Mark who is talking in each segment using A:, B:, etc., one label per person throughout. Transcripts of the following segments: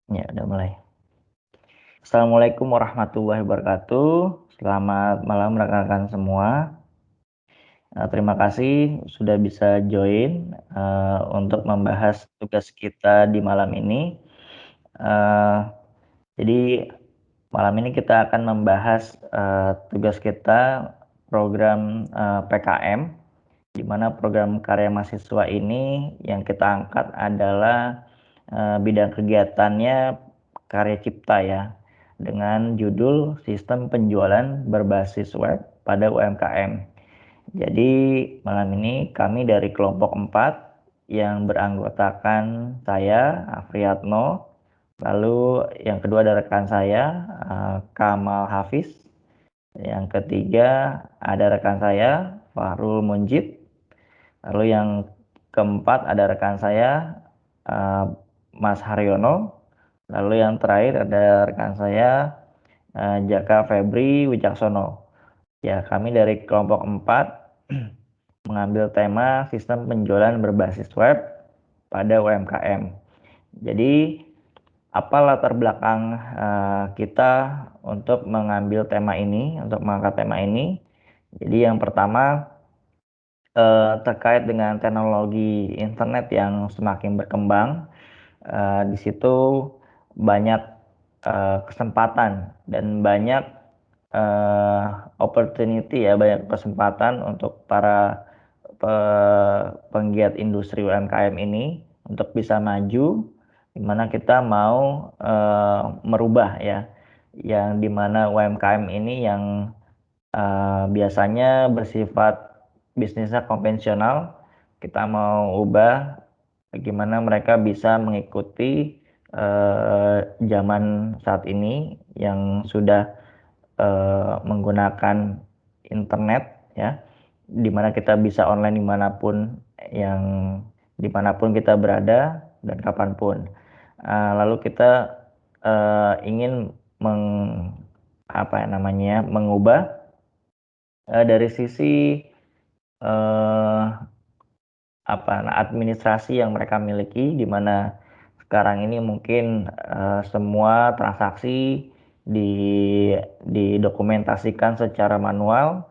A: Ya, udah mulai. Assalamualaikum warahmatullahi wabarakatuh. Selamat malam rekan-rekan semua. Terima kasih sudah bisa join, untuk membahas tugas kita di malam ini. Eee, jadi malam ini kita akan membahas, tugas kita program, PKM, di mana program karya mahasiswa ini yang kita angkat adalah, bidang kegiatannya karya cipta ya, dengan judul Sistem Penjualan Berbasis Web pada UMKM. Jadi malam ini kami dari kelompok 4 yang beranggotakan saya, Afriatno, lalu yang kedua ada rekan saya, Kamal Hafiz, yang ketiga ada rekan saya, Fahrul Munjid, lalu yang keempat ada rekan saya, Mas Haryono, lalu yang terakhir ada rekan saya, Jaka Febri Wicaksono. Ya, kami dari kelompok 4 mengambil tema sistem penjualan berbasis web pada UMKM. Jadi, apa latar belakang, kita untuk mengambil tema ini, untuk mengangkat tema ini? Jadi yang pertama, terkait dengan teknologi internet yang semakin berkembang, di situ banyak, kesempatan dan banyak, opportunity ya, banyak kesempatan untuk para penggiat industri UMKM ini untuk bisa maju, di mana kita mau, merubah ya, yang di mana UMKM ini yang, biasanya bersifat bisnisnya konvensional, kita mau ubah bagaimana mereka bisa mengikuti, zaman saat ini yang sudah, menggunakan internet ya, di mana kita bisa online dimanapun dimanapun kita berada dan kapanpun. Lalu kita, ingin mengubah, dari sisi, eee, administrasi yang mereka miliki, di mana sekarang ini mungkin, semua transaksi di didokumentasikan secara manual.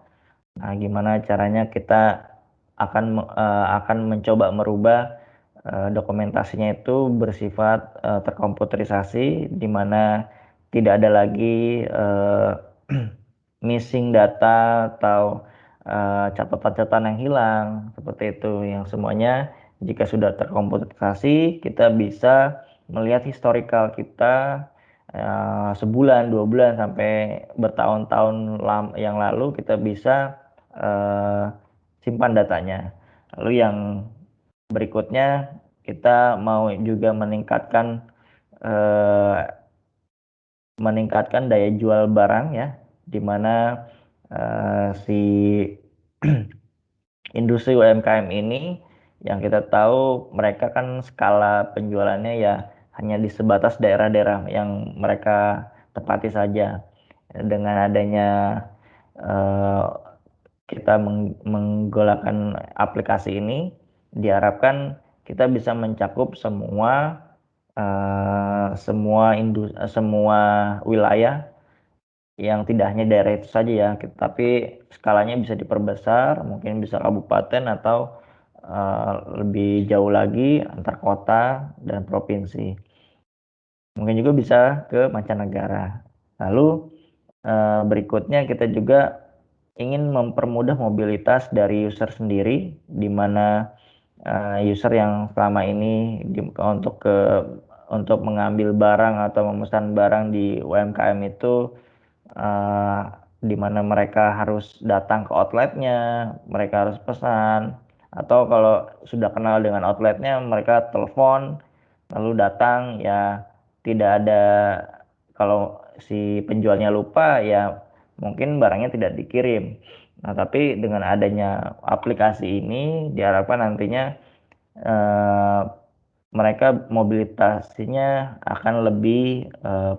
A: Nah, gimana caranya kita akan mencoba merubah, dokumentasinya itu bersifat, terkomputerisasi, di mana tidak ada lagi, missing data atau, catatan-catatan yang hilang, seperti itu. Yang semuanya jika sudah terkomputerisasi, kita bisa melihat historical kita, sebulan, 2 bulan, sampai bertahun-tahun yang lalu kita bisa, simpan datanya. Lalu yang berikutnya kita mau juga meningkatkan daya jual barang ya, di mana, si industri UMKM ini yang kita tahu mereka kan skala penjualannya ya hanya di sebatas daerah-daerah yang mereka tepati saja. Dengan adanya, eee, kita menggolakan aplikasi ini, diharapkan kita bisa mencakup semua, semua wilayah yang tidak hanya daerah itu saja ya, tapi skalanya bisa diperbesar, mungkin bisa kabupaten atau, lebih jauh lagi antar kota dan provinsi. Mungkin juga bisa ke mancanegara. Lalu, berikutnya kita juga ingin mempermudah mobilitas dari user sendiri, di mana, user yang selama ini untuk mengambil barang atau memesan barang di UMKM itu, eee, di mana mereka harus datang ke outlet-nya, mereka harus pesan, atau kalau sudah kenal dengan outlet-nya mereka telepon, lalu datang, ya tidak ada, kalau si penjualnya lupa ya mungkin barangnya tidak dikirim. Nah, tapi dengan adanya aplikasi ini diharapkan nantinya, eee, mereka mobilitasinya akan lebih,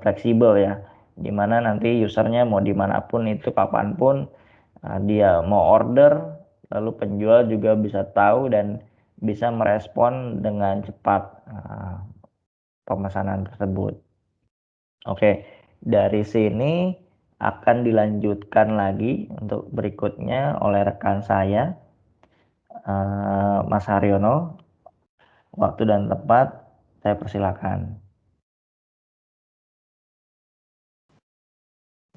A: fleksibel ya, di mana nanti user-nya mau dimanapun itu kapanpun, dia mau order, lalu penjual juga bisa tahu dan bisa merespon dengan cepat, pemesanan tersebut. Oke, dari sini akan dilanjutkan lagi untuk berikutnya oleh rekan saya, Mas Haryono. Waktu dan tempat saya persilakan.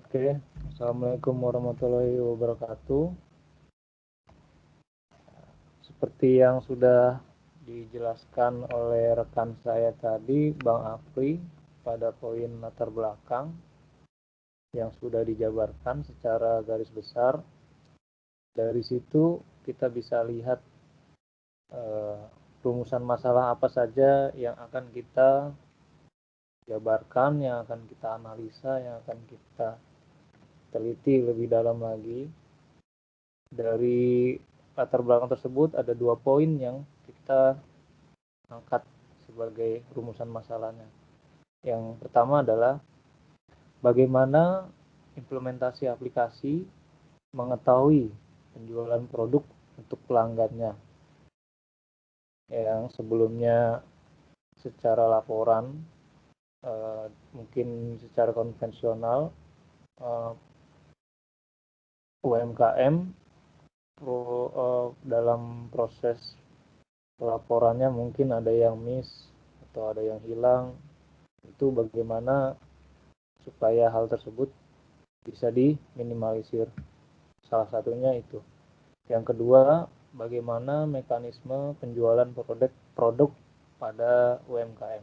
B: Oke, Assalamualaikum warahmatullahi wabarakatuh. Seperti yang sudah dijelaskan oleh rekan saya tadi, Bang Afri, pada poin latar belakang yang sudah dijabarkan secara garis besar. Dari situ kita bisa lihat rumusan masalah apa saja yang akan kita jabarkan, yang akan kita analisa, yang akan kita teliti lebih dalam lagi. Dari latar belakang tersebut ada 2 poin yang kita angkat sebagai rumusan masalahnya. Yang pertama adalah bagaimana implementasi aplikasi mengetahui penjualan produk untuk pelanggannya, yang sebelumnya secara laporan, mungkin secara konvensional, UMKM dalam proses laporannya mungkin ada yang miss atau ada yang hilang. Itu bagaimana supaya hal tersebut bisa diminimalisir. Salah satunya itu. Yang kedua, bagaimana mekanisme penjualan produk pada UMKM.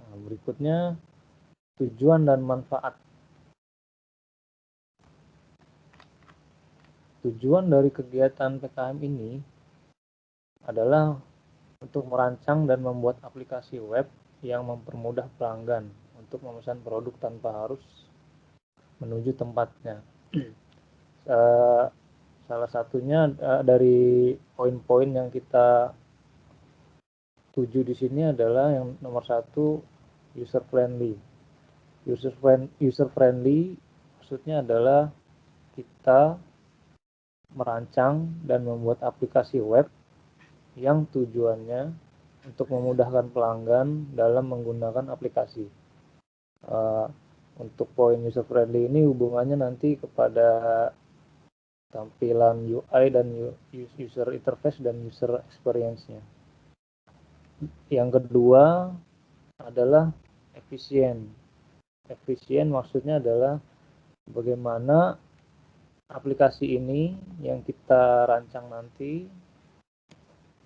B: Nah, berikutnya, tujuan dan manfaat. Tujuan dari kegiatan PKM ini adalah untuk merancang dan membuat aplikasi web yang mempermudah pelanggan untuk memesan produk tanpa harus menuju tempatnya. Salah satunya dari poin-poin yang kita tuju di sini adalah yang nomor satu, user friendly. User friendly maksudnya adalah kita merancang dan membuat aplikasi web yang tujuannya untuk memudahkan pelanggan dalam menggunakan aplikasi. Uh, untuk poin user friendly ini hubungannya nanti kepada tampilan UI dan user interface dan user experience-nya. Yang kedua adalah efisien. Efisien maksudnya adalah bagaimana aplikasi ini yang kita rancang nanti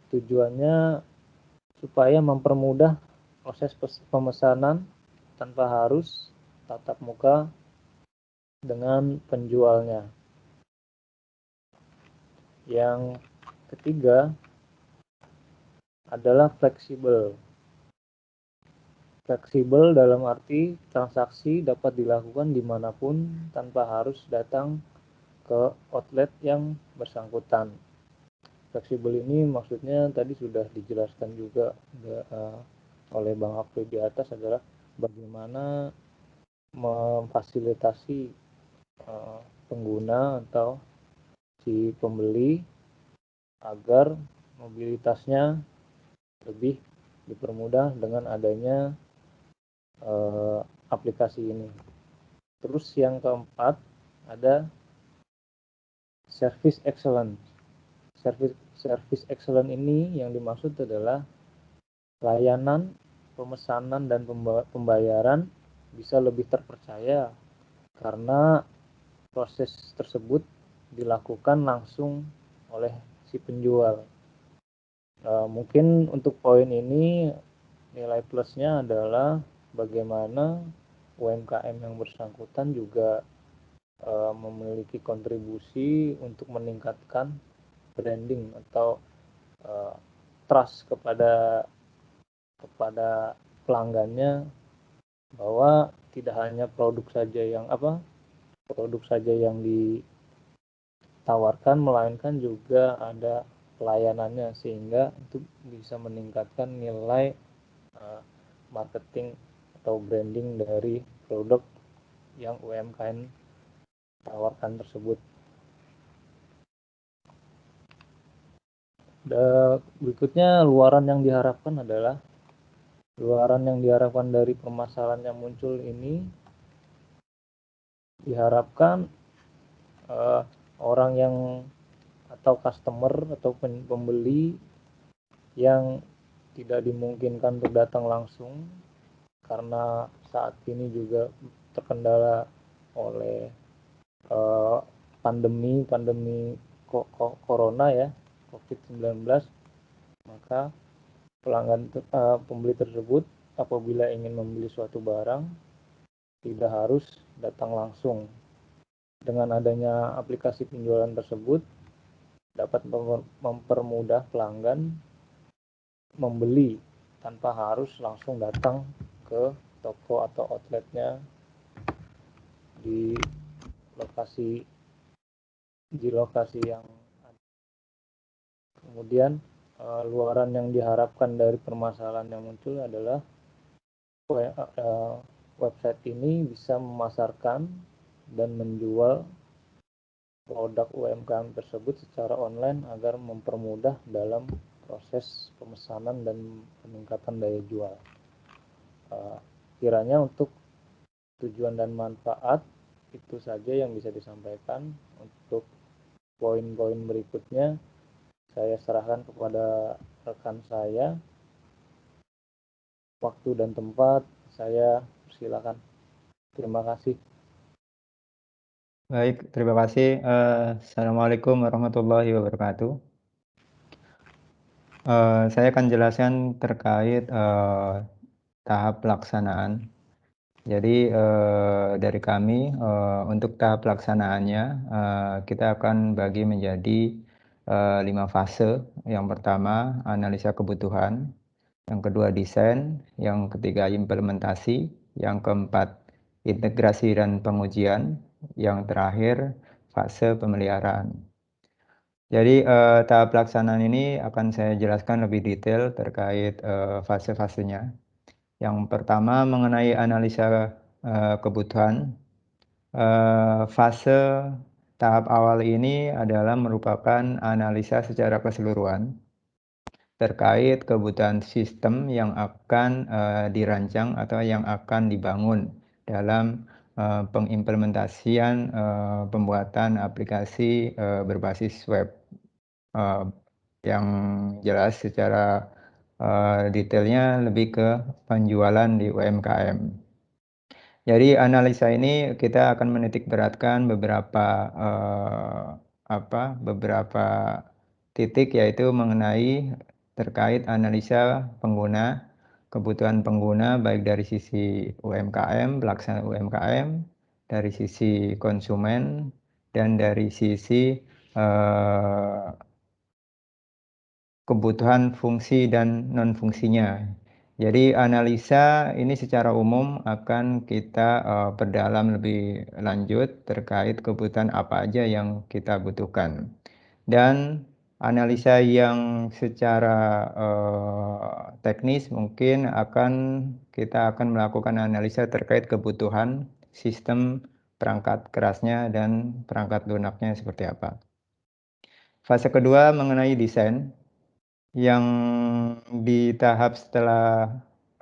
B: tujuannya supaya mempermudah proses pemesanan tanpa harus tatap muka dengan penjualnya. Yang ketiga adalah fleksibel. Fleksibel dalam arti transaksi dapat dilakukan dimanapun tanpa harus datang ke outlet yang bersangkutan. Fleksibel ini maksudnya tadi sudah dijelaskan juga oleh Bang Afri di atas adalah bagaimana memfasilitasi pengguna atau si pembeli agar mobilitasnya lebih dipermudah dengan adanya aplikasi ini. Terus yang keempat ada service excellence. Service excellence ini yang dimaksud adalah layanan, pemesanan, dan pembayaran bisa lebih terpercaya karena proses tersebut dilakukan langsung oleh si penjual. Mungkin untuk poin ini nilai plusnya adalah bagaimana UMKM yang bersangkutan juga memiliki kontribusi untuk meningkatkan branding atau trust kepada pelanggannya, bahwa tidak hanya produk saja yang ditawarkan, melainkan juga ada pelayanannya, sehingga itu bisa meningkatkan nilai marketing atau branding dari produk yang UMKM tawarkan tersebut. Berikutnya luaran yang diharapkan dari permasalahan yang muncul ini diharapkan orang yang atau customer atau pembeli yang tidak dimungkinkan untuk datang langsung karena saat ini juga terkendala oleh pandemi corona ya, COVID-19, maka pembeli tersebut apabila ingin membeli suatu barang tidak harus datang langsung. Dengan adanya aplikasi penjualan tersebut dapat mempermudah pelanggan membeli tanpa harus langsung datang ke toko atau outletnya di lokasi yang ada. Kemudian luaran yang diharapkan dari permasalahan yang muncul adalah website ini bisa memasarkan dan menjual produk UMKM tersebut secara online agar mempermudah dalam proses pemesanan dan peningkatan daya jual. Kiranya untuk tujuan dan manfaat itu saja yang bisa disampaikan. Untuk poin-poin berikutnya saya serahkan kepada rekan saya. Waktu dan tempat saya persilakan. Terima kasih.
C: Baik, terima kasih. Assalamualaikum warahmatullahi wabarakatuh. Saya akan jelaskan terkait tahap pelaksanaan. Jadi dari kami untuk tahap pelaksanaannya kita akan bagi menjadi 5 fase. Yang pertama analisa kebutuhan, yang kedua desain, yang ketiga implementasi, yang keempat integrasi dan pengujian, yang terakhir fase pemeliharaan. Jadi tahap pelaksanaan ini akan saya jelaskan lebih detail terkait fase-fasenya. Yang pertama mengenai analisa kebutuhan. Fase tahap awal ini adalah merupakan analisa secara keseluruhan terkait kebutuhan sistem yang akan dirancang atau yang akan dibangun dalam pengimplementasian pembuatan aplikasi berbasis web. Yang jelas secara detailnya lebih ke penjualan di UMKM. Jadi analisa ini kita akan menitik beratkan beberapa titik, yaitu mengenai terkait analisa pengguna, kebutuhan pengguna baik dari sisi UMKM, pelaksana UMKM, dari sisi konsumen, dan dari sisi kebutuhan fungsi dan non-fungsinya. Jadi analisa ini secara umum akan kita perdalam lebih lanjut terkait kebutuhan apa aja yang kita butuhkan. Dan analisa yang secara teknis mungkin kita akan melakukan analisa terkait kebutuhan sistem perangkat kerasnya dan perangkat lunaknya seperti apa. Fase kedua mengenai desain, yang di tahap setelah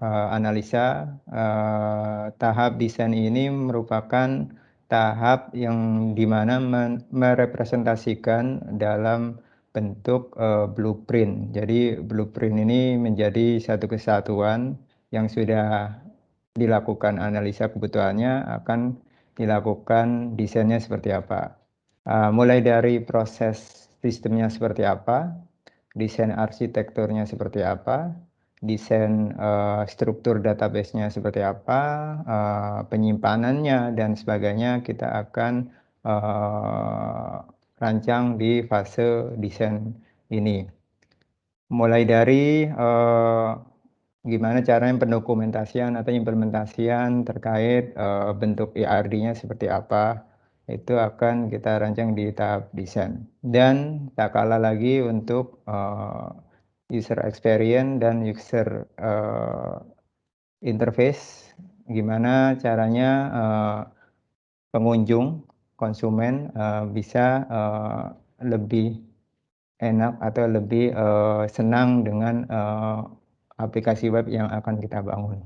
C: analisa, tahap desain ini merupakan tahap yang dimana merepresentasikan dalam bentuk blueprint. Jadi blueprint ini menjadi satu kesatuan yang sudah dilakukan analisa kebutuhannya, akan dilakukan desainnya seperti apa. Mulai dari proses sistemnya seperti apa, desain arsitekturnya seperti apa, desain struktur database-nya seperti apa, penyimpanannya dan sebagainya kita akan rancang di fase desain ini. Mulai dari gimana caranya pendokumentasian atau implementasian terkait bentuk IRD-nya seperti apa, itu akan kita rancang di tahap desain. Dan tak kalah lagi untuk user experience dan user interface, gimana caranya pengunjung, konsumen bisa lebih enak atau lebih senang dengan aplikasi web yang akan kita bangun.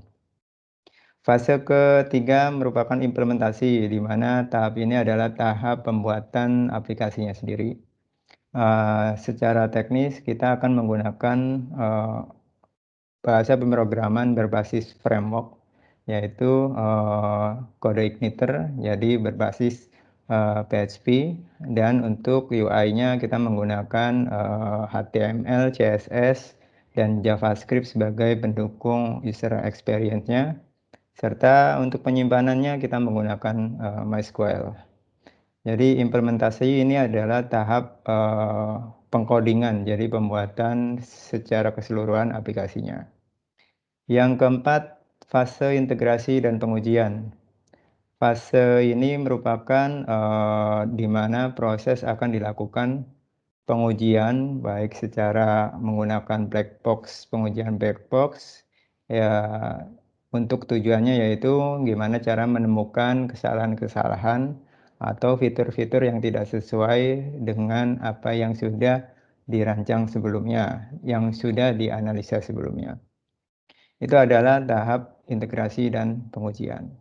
C: Fase ketiga merupakan implementasi, di mana tahap ini adalah tahap pembuatan aplikasinya sendiri. Secara teknis kita akan menggunakan bahasa pemrograman berbasis framework, yaitu kode igniter, jadi berbasis PHP, dan untuk UI-nya kita menggunakan HTML, CSS, dan JavaScript sebagai pendukung user experience-nya, serta untuk penyimpanannya kita menggunakan MySQL. Jadi implementasi ini adalah tahap pengkodingan, jadi pembuatan secara keseluruhan aplikasinya. Yang keempat, fase integrasi dan pengujian. Fase ini merupakan di mana proses akan dilakukan pengujian baik secara menggunakan black box, pengujian black box, ya untuk tujuannya yaitu gimana cara menemukan kesalahan-kesalahan atau fitur-fitur yang tidak sesuai dengan apa yang sudah dirancang sebelumnya, yang sudah dianalisa sebelumnya. Itu adalah tahap integrasi dan pengujian.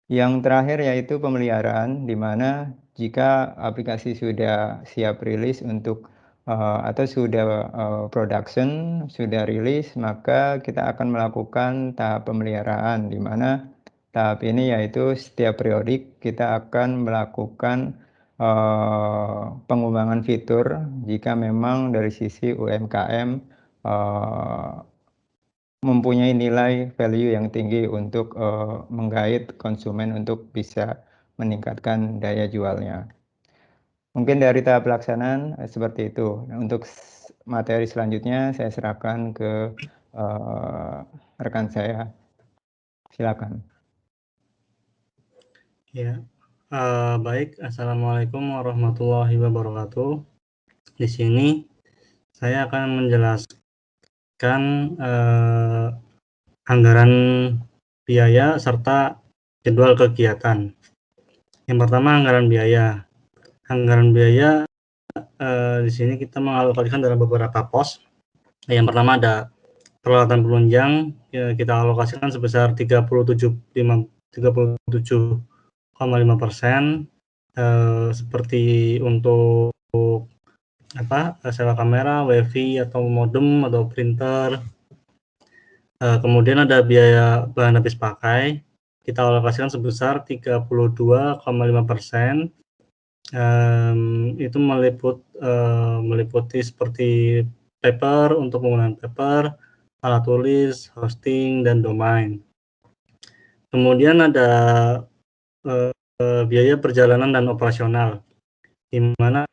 C: Yang terakhir yaitu pemeliharaan, di mana jika aplikasi sudah siap rilis untuk atau sudah production, sudah rilis, maka kita akan melakukan tahap pemeliharaan, di mana tahap ini yaitu setiap periodik kita akan melakukan pengembangan fitur jika memang dari sisi UMKM mempunyai nilai value yang tinggi untuk menggait konsumen untuk bisa meningkatkan daya jualnya. Mungkin dari tahap pelaksanaan seperti itu. Untuk materi selanjutnya saya serahkan ke rekan saya. Silakan.
D: Ya, baik. Assalamualaikum warahmatullahi wabarakatuh. Di sini saya akan menjelaskan anggaran biaya serta jadwal kegiatan. Yang pertama, anggaran biaya. Anggaran biaya di sini kita mengalokasikan dalam beberapa pos. Yang pertama ada peralatan penunjang, ya, kita alokasikan sebesar 37,5%, seperti untuk sewa kamera, wifi atau modem atau printer. Kemudian ada biaya bahan habis pakai, kita alokasikan sebesar 32,5%. Itu meliputi seperti paper untuk penggunaan paper, alat tulis, hosting, dan domain. Kemudian ada biaya perjalanan dan operasional, di mana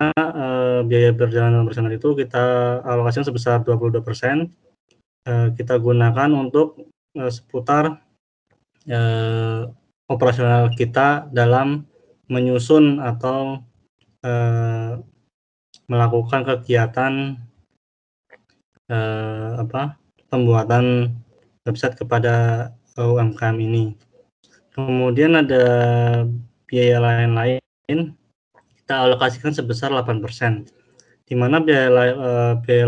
D: biaya perjalanan dan operasional itu kita alokasikan sebesar 22%. Kita gunakan untuk seputar operasional kita dalam menyusun atau melakukan kegiatan pembuatan website kepada UMKM ini. Kemudian ada biaya lain-lain, kita alokasikan sebesar 8%, di mana biaya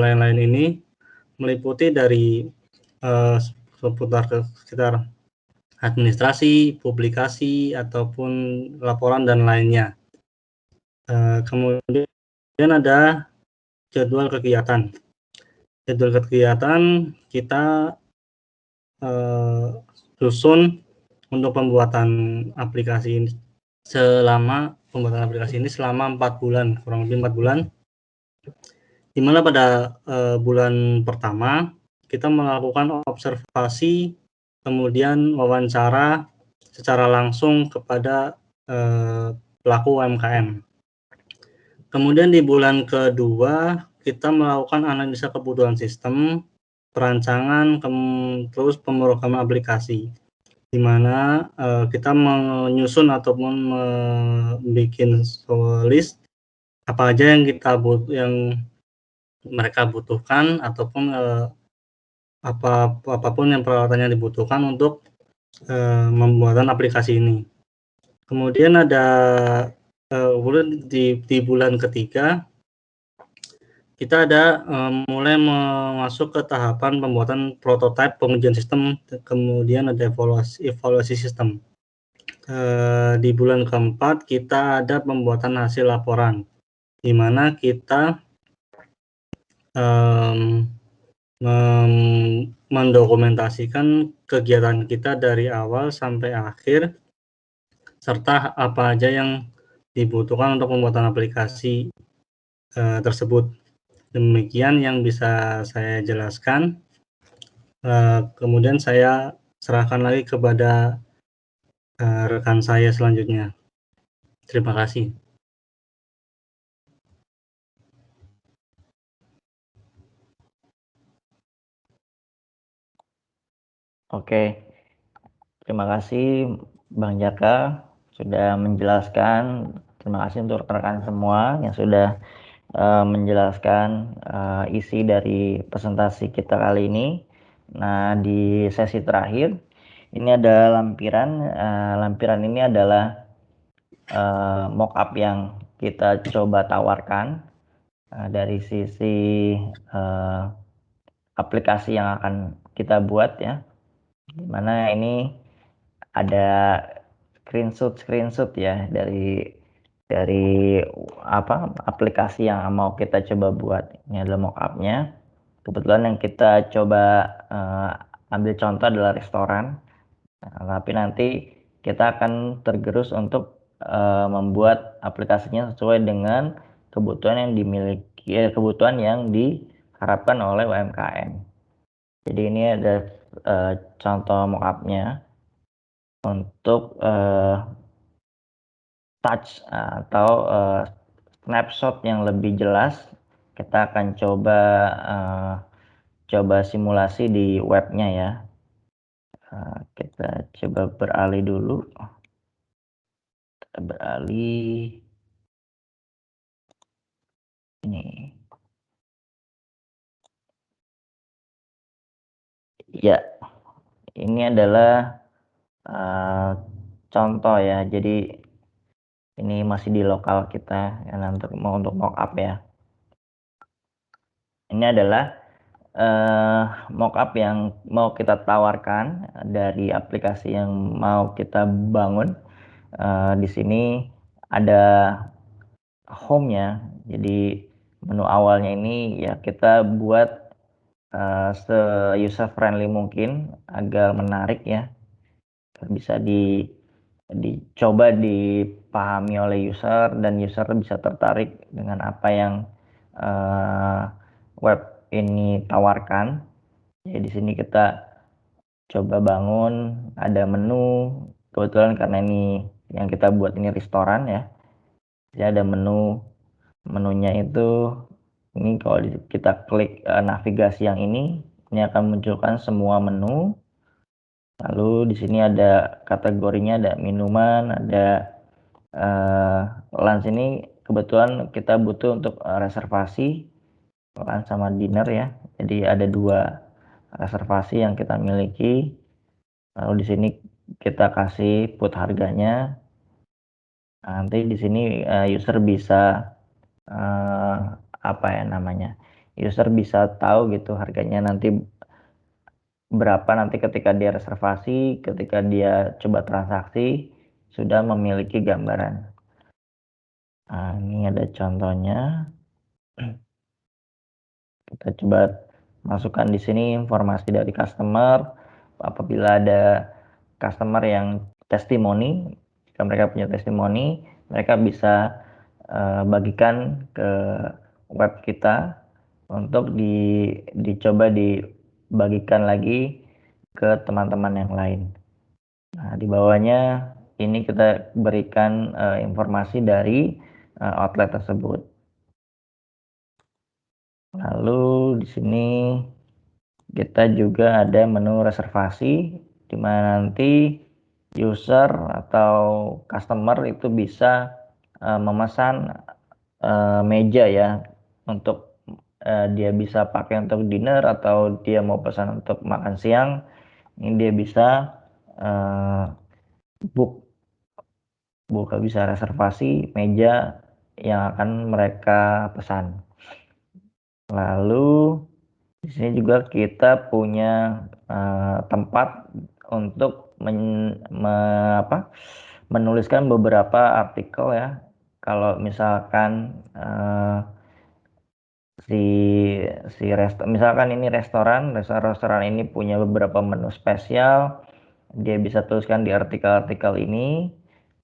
D: lain-lain ini meliputi dari seputar sekitar administrasi, publikasi, ataupun laporan dan lainnya. Kemudian ada jadwal kegiatan. Jadwal kegiatan kita susun untuk pembuatan aplikasi ini selama 4 bulan, kurang lebih 4 bulan. Di mana pada bulan pertama kita melakukan observasi, kemudian wawancara secara langsung kepada pelaku UMKM. Kemudian di bulan kedua kita melakukan analisa kebutuhan sistem, perancangan, terus pemrograman aplikasi, di mana kita menyusun ataupun membuat list apa aja yang mereka butuhkan, ataupun apapun yang peralatannya dibutuhkan untuk pembuatan aplikasi ini. Kemudian ada di bulan ketiga kita ada mulai masuk ke tahapan pembuatan prototipe pengujian sistem, kemudian ada evaluasi sistem. Di bulan keempat kita ada pembuatan hasil laporan, di mana kita mendokumentasikan kegiatan kita dari awal sampai akhir, serta apa aja yang dibutuhkan untuk pembuatan aplikasi tersebut. Demikian yang bisa saya jelaskan. Kemudian saya serahkan lagi kepada rekan saya selanjutnya. Terima kasih.
A: Oke, terima kasih Bang Jaka sudah menjelaskan. Terima kasih untuk rekan semua yang sudah menjelaskan isi dari presentasi kita kali ini. Nah, di sesi terakhir ini ada lampiran. Lampiran ini adalah mockup yang kita coba tawarkan dari sisi aplikasi yang akan kita buat ya. Dimana ini ada screenshot ya dari aplikasi yang mau kita coba buat. Ini adalah mockupnya. Kebetulan yang kita coba ambil contoh adalah restoran. Tapi nanti kita akan tergerus untuk membuat aplikasinya sesuai dengan kebutuhan yang diharapkan oleh UMKM. Jadi ini ada contoh mockupnya untuk touch atau snapshot yang lebih jelas. Kita akan coba simulasi di webnya ya. Kita coba beralih dulu. Kita beralih ini. Ya, ini adalah contoh ya. Jadi ini masih di lokal kita ya, untuk mockup ya. Ini adalah mockup yang mau kita tawarkan dari aplikasi yang mau kita bangun. Di sini ada home-nya. Jadi menu awalnya ini ya kita buat se-user friendly mungkin agar menarik ya. Bisa dicoba dipahami oleh user dan user bisa tertarik dengan apa yang web ini tawarkan. Jadi di sini kita coba bangun ada menu, kebetulan karena ini yang kita buat ini restoran ya. Jadi ada menunya itu ini kalau kita klik navigasi yang ini akan munculkan semua menu. Lalu di sini ada kategorinya, ada minuman, ada lunch. Ini kebetulan kita butuh untuk reservasi lunch sama dinner ya. Jadi ada 2 reservasi yang kita miliki. Lalu di sini kita kasih put harganya. Nanti di sini user bisa user bisa tahu gitu harganya nanti berapa nanti ketika dia reservasi, ketika dia coba transaksi sudah memiliki gambaran. Nah, ini ada contohnya. Kita coba masukkan di sini informasi dari customer. Apabila ada customer yang testimoni, jika mereka punya testimoni, mereka bisa bagikan ke web kita untuk dicoba dibagikan lagi ke teman-teman yang lain. Nah, di bawahnya ini kita berikan informasi dari outlet tersebut. Lalu di sini kita juga ada menu reservasi di mana nanti user atau customer itu bisa memesan meja ya untuk dia bisa pakai untuk dinner atau dia mau pesan untuk makan siang. Ini dia bisa bisa reservasi meja yang akan mereka pesan. Lalu di sini juga kita punya tempat untuk menuliskan beberapa artikel ya. Kalau misalkan misalkan ini restoran ini punya beberapa menu spesial, dia bisa tuliskan di artikel-artikel ini.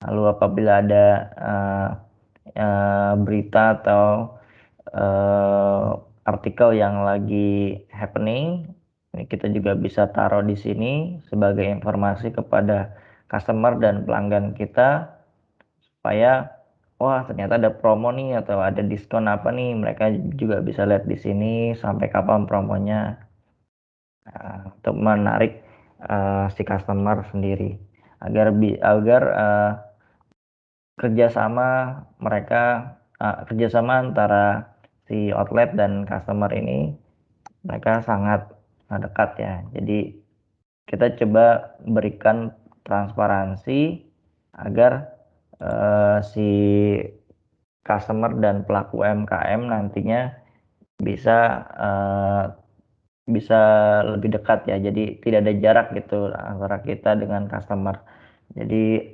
A: Lalu apabila ada berita atau artikel yang lagi happening, ini kita juga bisa taruh di sini sebagai informasi kepada customer dan pelanggan kita, supaya wah ternyata ada promo nih atau ada diskon apa nih, mereka juga bisa lihat di sini sampai kapan promonya, untuk menarik si customer sendiri agar kerjasama antara si outlet dan customer ini mereka sangat dekat ya. Jadi kita coba berikan transparansi agar si customer dan pelaku UMKM nantinya bisa lebih dekat ya. Jadi tidak ada jarak gitu antara kita dengan customer. Jadi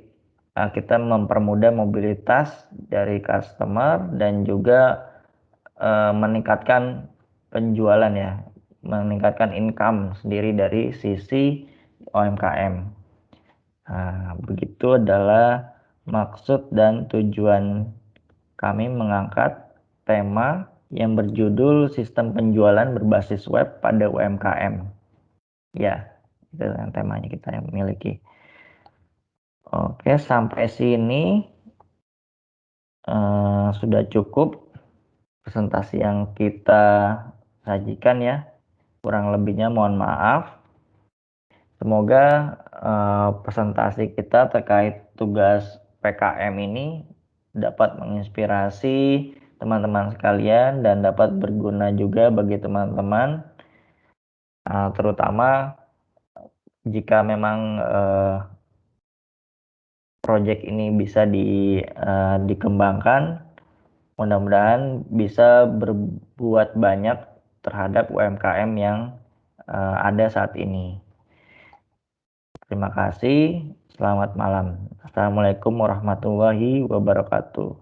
A: kita mempermudah mobilitas dari customer dan juga meningkatkan penjualan ya, meningkatkan income sendiri dari sisi UMKM. Begitu adalah maksud dan tujuan kami mengangkat tema yang berjudul sistem penjualan berbasis web pada UMKM. Ya, itu yang temanya kita yang miliki. Oke, sampai sini sudah cukup presentasi yang kita sajikan ya. Kurang lebihnya mohon maaf. Semoga presentasi kita terkait tugas PKM ini dapat menginspirasi teman-teman sekalian dan dapat berguna juga bagi teman-teman, terutama jika memang proyek ini bisa dikembangkan, mudah-mudahan bisa berbuat banyak terhadap UMKM yang ada saat ini. Terima kasih, selamat malam. Assalamualaikum warahmatullahi wabarakatuh.